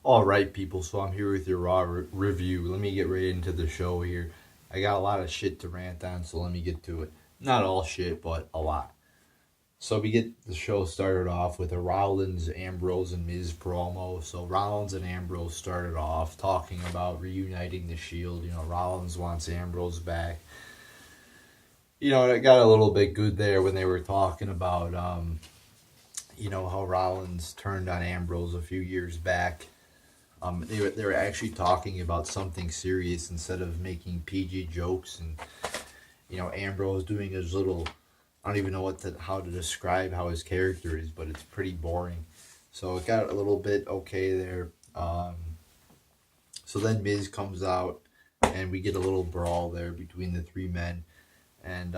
All right, people. So I'm here with your raw review. Let me get right into the show here. I got a lot of shit to rant on, so let me get to it. Not all shit, but a lot. So we get the show started off with a Rollins, Ambrose, and Miz promo. So Rollins and Ambrose started off talking about reuniting the Shield. Rollins wants Ambrose back. It got a little bit good there when they were talking about, how Rollins turned on Ambrose a few years back. They were actually talking about something serious instead of making PG jokes, and Ambrose doing his little. I don't even know how to describe how his character is, but it's pretty boring. So it got a little bit okay there. So then Miz comes out, and we get a little brawl there between the three men, and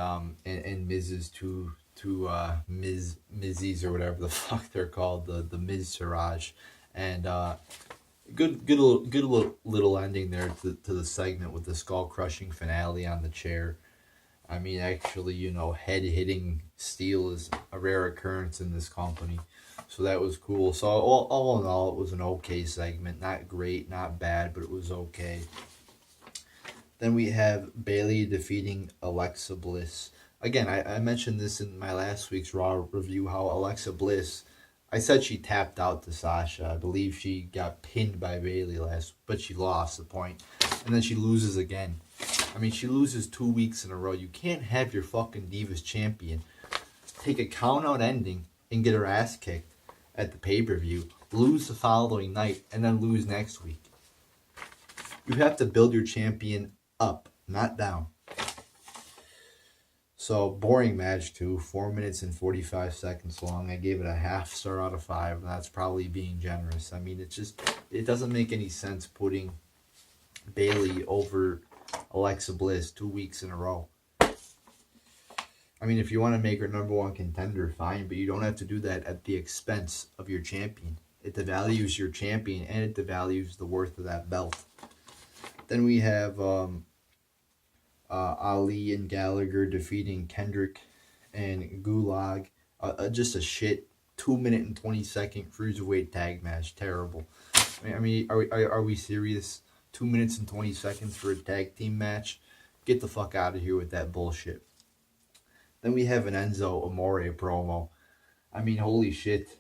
Miz's two Mizzies or whatever the fuck they're called, the Miz Siraj, and good little ending there to the segment with the skull crushing finale on the chair. I mean, actually, head hitting steel is a rare occurrence in this company, so that was cool. So all in all, it was an okay segment. Not great, not bad, but it was okay. Then we have Bayley defeating Alexa Bliss. Again, I mentioned this in my last week's Raw review, how Alexa Bliss, I said she tapped out to Sasha. I believe she got pinned by Bayley but she lost the point. And then she loses again. I mean, she loses 2 weeks in a row. You can't have your fucking Divas champion take a count-out ending and get her ass kicked at the pay-per-view, lose the following night, and then lose next week. You have to build your champion up, not down. So, boring match too. 4 minutes and 45 seconds long. I gave it a half star out of 5, and that's probably being generous. I mean, it doesn't make any sense putting Bayley over Alexa Bliss 2 weeks in a row. I mean, if you want to make her number one contender, fine, but you don't have to do that at the expense of your champion. It devalues your champion, and it devalues the worth of that belt. Then we have Ali and Gallagher defeating Kendrick and Gulag. Just a shit 2 minute and 20-second cruiserweight tag match. Terrible. I mean, are we serious? 2 minutes and 20 seconds for a tag team match? Get the fuck out of here with that bullshit. Then we have an Enzo Amore promo. I mean, holy shit.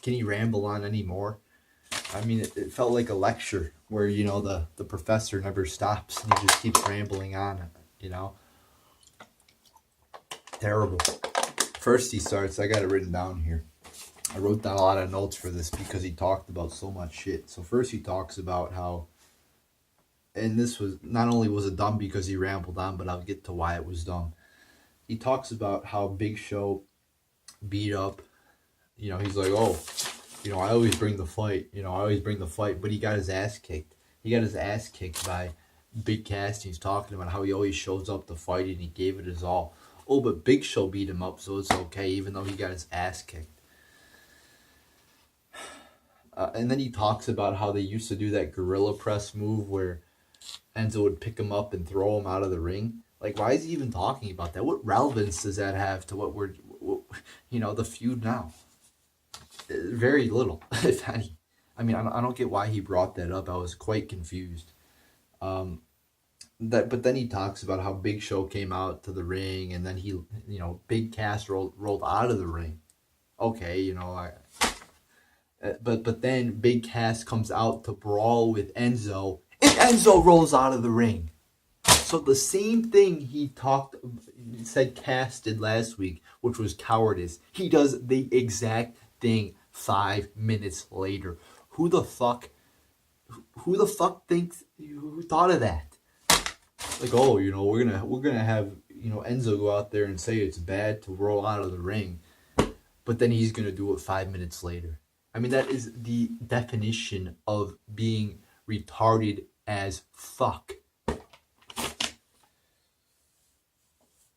Can he ramble on anymore? I mean, it felt like a lecture where, the professor never stops and he just keeps rambling on, Terrible. First he starts, I got it written down here. I wrote down a lot of notes for this because he talked about so much shit. So first he talks about how, and this was, not only was it dumb because he rambled on, but I'll get to why it was dumb. He talks about how Big Show beat up, he's like, I always bring the fight, but he got his ass kicked. He got his ass kicked by Big Cass. He's talking about how he always shows up to fight and he gave it his all. Oh, but Big Show beat him up, so it's okay, even though he got his ass kicked. And then he talks about how they used to do that gorilla press move where Enzo would pick him up and throw him out of the ring. Like, why is he even talking about that? What relevance does that have to what the feud now? Very little, if any. I mean, I don't get why he brought that up. I was quite confused. But then he talks about how Big Show came out to the ring, and then he, Big Cass rolled out of the ring. Okay, but then Big Cass comes out to brawl with Enzo, and Enzo rolls out of the ring. So the same thing he said Cass did last week, which was cowardice, he does the exact thing 5 minutes later. Who the fuck thinks? Who thought of that? Like, we're gonna have Enzo go out there and say it's bad to roll out of the ring, but then he's gonna do it 5 minutes later. I mean, that is the definition of being retarded as fuck.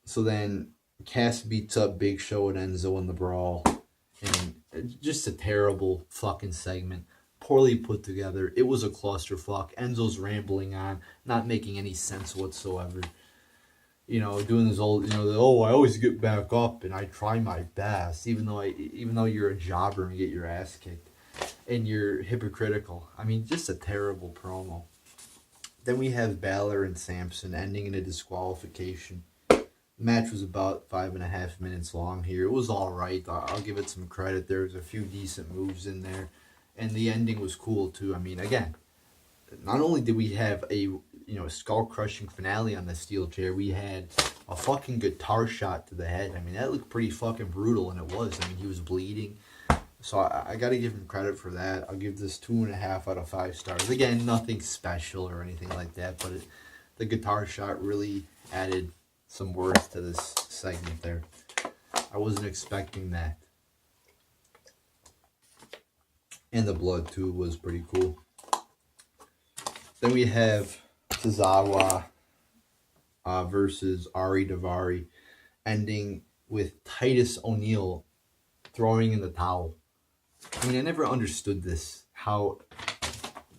So then Cass beats up Big Show and Enzo in the brawl. And just a terrible fucking segment. Poorly put together. It was a clusterfuck. Enzo's rambling on, not making any sense whatsoever. Doing this old, I always get back up and I try my best, even though you're a jobber and get your ass kicked. and you're hypocritical. I mean, just a terrible promo. Then we have Balor and Samson ending in a disqualification. The match was about 5.5 minutes long here. It was all right. I'll give it some credit. There was a few decent moves in there, and the ending was cool too. I mean, again, not only did we have a skull crushing finale on the steel chair, we had a fucking guitar shot to the head. I mean, that looked pretty fucking brutal, and it was. I mean, he was bleeding. So I got to give him credit for that. I'll give this 2.5 out of 5 stars. Again, nothing special or anything like that, but the guitar shot really added some words to this segment there. I wasn't expecting that. And the blood, too, was pretty cool. Then we have Tozawa versus Ari Daivari, ending with Titus O'Neil throwing in the towel. I mean, I never understood this, how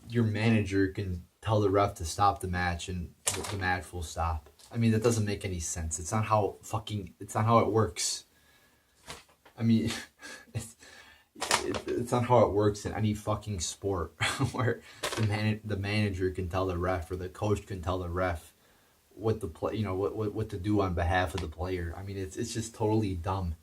your manager can tell the ref to stop the match and the match will stop. I mean, that doesn't make any sense. It's not how it works. I mean, it's not how it works in any fucking sport where the manager can tell the ref or the coach can tell the ref what the play, what to do on behalf of the player. I mean, it's just totally dumb.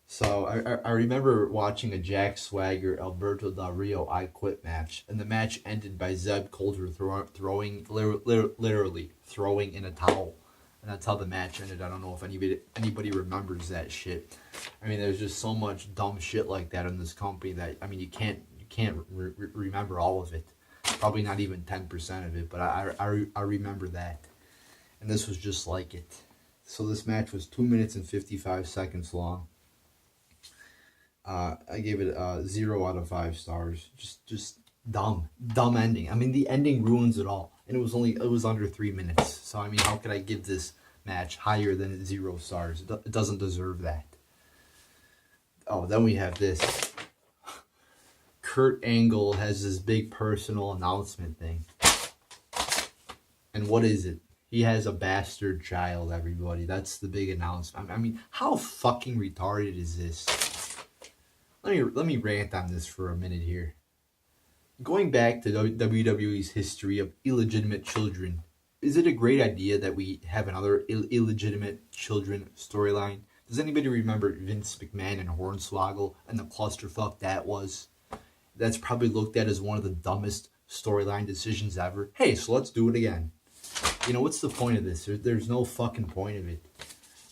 So I remember watching a Jack Swagger Alberto Del Rio I Quit match, and the match ended by Zeb Coulter literally throwing in a towel, and that's how the match ended. I don't know if anybody remembers that shit. I mean, there's just so much dumb shit like that in this company that, I mean, you can't remember all of it. Probably not even 10% of it, but I remember that, and this was just like it. So this match was 2 minutes and 55 seconds long. I gave it 0 out of 5 stars. Just dumb ending. I mean, the ending ruins it all, and it was under 3 minutes. So I mean, how could I give this match higher than 0 stars? It doesn't deserve that. Oh, then we have this. Kurt Angle has this big personal announcement thing, and what is it? He has a bastard child. Everybody, that's the big announcement. I mean, how fucking retarded is this? Let me rant on this for a minute here. Going back to WWE's history of illegitimate children, is it a great idea that we have another illegitimate children storyline? Does anybody remember Vince McMahon and Hornswoggle and the clusterfuck that was? That's probably looked at as one of the dumbest storyline decisions ever. Hey, so let's do it again. What's the point of this? There's no fucking point of it.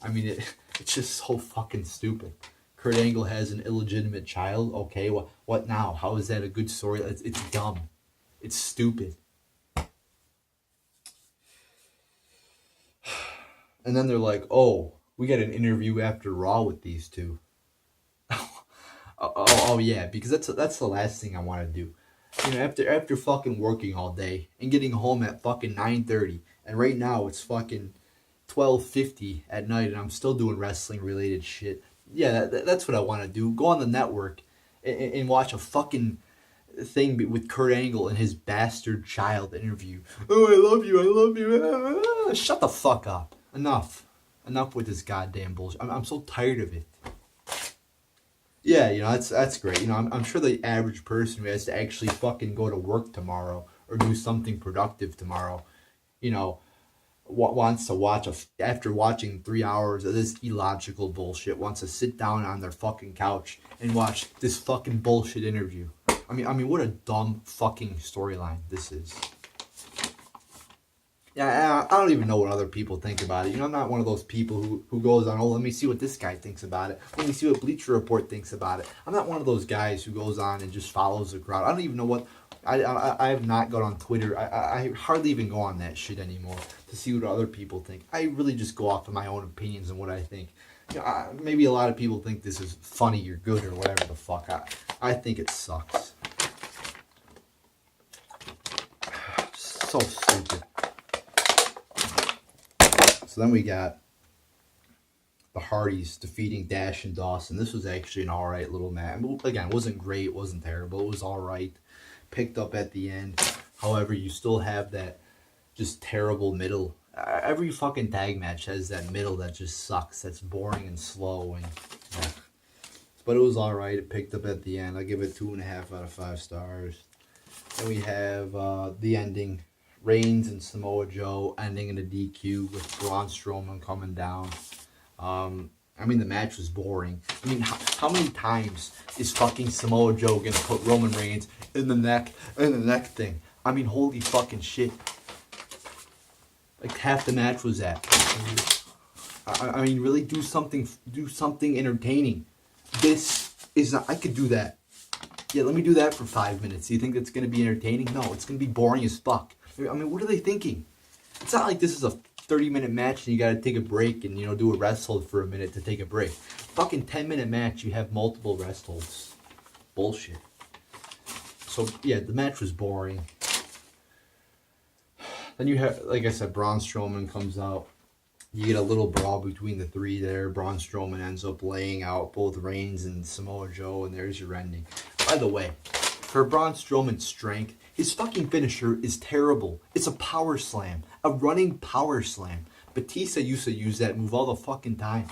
I mean, it's just so fucking stupid. Kurt Angle has an illegitimate child. Okay, what now? How is that a good story? It's dumb. It's stupid. And then they're like, oh, we got an interview after Raw with these two. Oh yeah, because that's the last thing I want to do. After fucking working all day and getting home at fucking 9:30, and right now it's fucking 12:50 at night, and I'm still doing wrestling related shit. Yeah, that's what I want to do. Go on the network and watch a fucking thing with Kurt Angle and his bastard child interview. Oh, I love you. Shut the fuck up. Enough with this goddamn bullshit. I'm so tired of it. Yeah, that's great. I'm sure the average person who has to actually fucking go to work tomorrow or do something productive tomorrow, wants to watch after watching 3 hours of this illogical bullshit, wants to sit down on their fucking couch and watch this fucking bullshit interview. I mean, what a dumb fucking storyline this is. Yeah, I don't even know what other people think about it. I'm not one of those people who goes on, oh, let me see what this guy thinks about it. Let me see what Bleacher Report thinks about it. I'm not one of those guys who goes on and just follows the crowd. I don't even know what... I have not gone on Twitter. I hardly even go on that shit anymore to see what other people think. I really just go off of my own opinions and what I think. Maybe a lot of people think this is funny or good or whatever the fuck. I think it sucks. So stupid. So then we got the Hardys defeating Dash and Dawson. This was actually an alright little match. Again, it wasn't great, it wasn't terrible, it was alright. Picked up at the end. However, you still have that just terrible middle. Every fucking tag match has that middle that just sucks. That's boring and slow. And but it was all right. It picked up at the end. I give it 2.5 out of 5 stars. Then we have the ending, Reigns and Samoa Joe ending in a DQ with Braun Strowman coming down. I mean, the match was boring. I mean, how many times is fucking Samoa Joe gonna put Roman Reigns in the neck thing? I mean, holy fucking shit. Like, half the match was that. I mean, really do something entertaining. This is not, I could do that. Yeah, let me do that for 5 minutes. Do you think that's gonna be entertaining? No, it's gonna be boring as fuck. I mean, what are they thinking? It's not like this is a 30-minute match and you gotta take a break and, you know, do a rest hold for a minute to take a break. Fucking 10-minute match, you have multiple rest holds. Bullshit. So, yeah, the match was boring. Then you have, like I said, Braun Strowman comes out. You get a little brawl between the three there. Braun Strowman ends up laying out both Reigns and Samoa Joe, and there's your ending. By the way, for Braun Strowman's strength, his fucking finisher is terrible. It's a power slam. A running power slam. Batista used to use that move all the fucking time.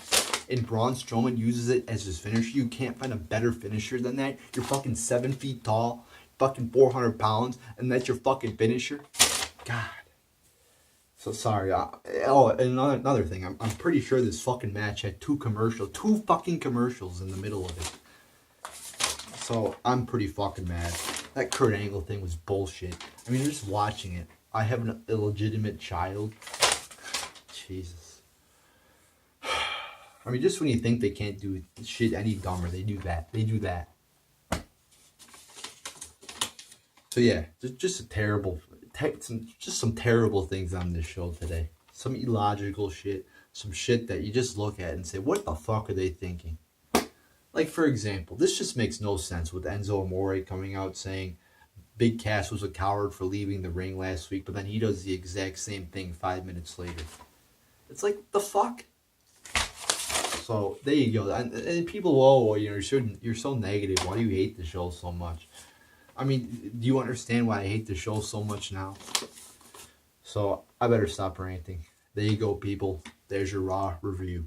And Braun Strowman uses it as his finisher. You can't find a better finisher than that. You're fucking 7 feet tall, fucking 400 pounds, and that's your fucking finisher? God. So sorry. Another thing. I'm pretty sure this fucking match had two fucking commercials in the middle of it. So I'm pretty fucking mad. That Kurt Angle thing was bullshit. I mean, just watching it. I have an illegitimate child. Jesus. I mean, just when you think they can't do shit any dumber, they do that. They do that. So yeah, just a terrible... some terrible things on this show today. Some illogical shit. Some shit that you just look at and say, what the fuck are they thinking? Like, for example, this just makes no sense with Enzo Amore coming out saying Big Cass was a coward for leaving the ring last week, but then he does the exact same thing 5 minutes later. It's like, the fuck? So, there you go. And people, oh, you know, you're so negative. Why do you hate the show so much? I mean, do you understand why I hate the show so much now? So, I better stop ranting. There you go, people. There's your Raw review.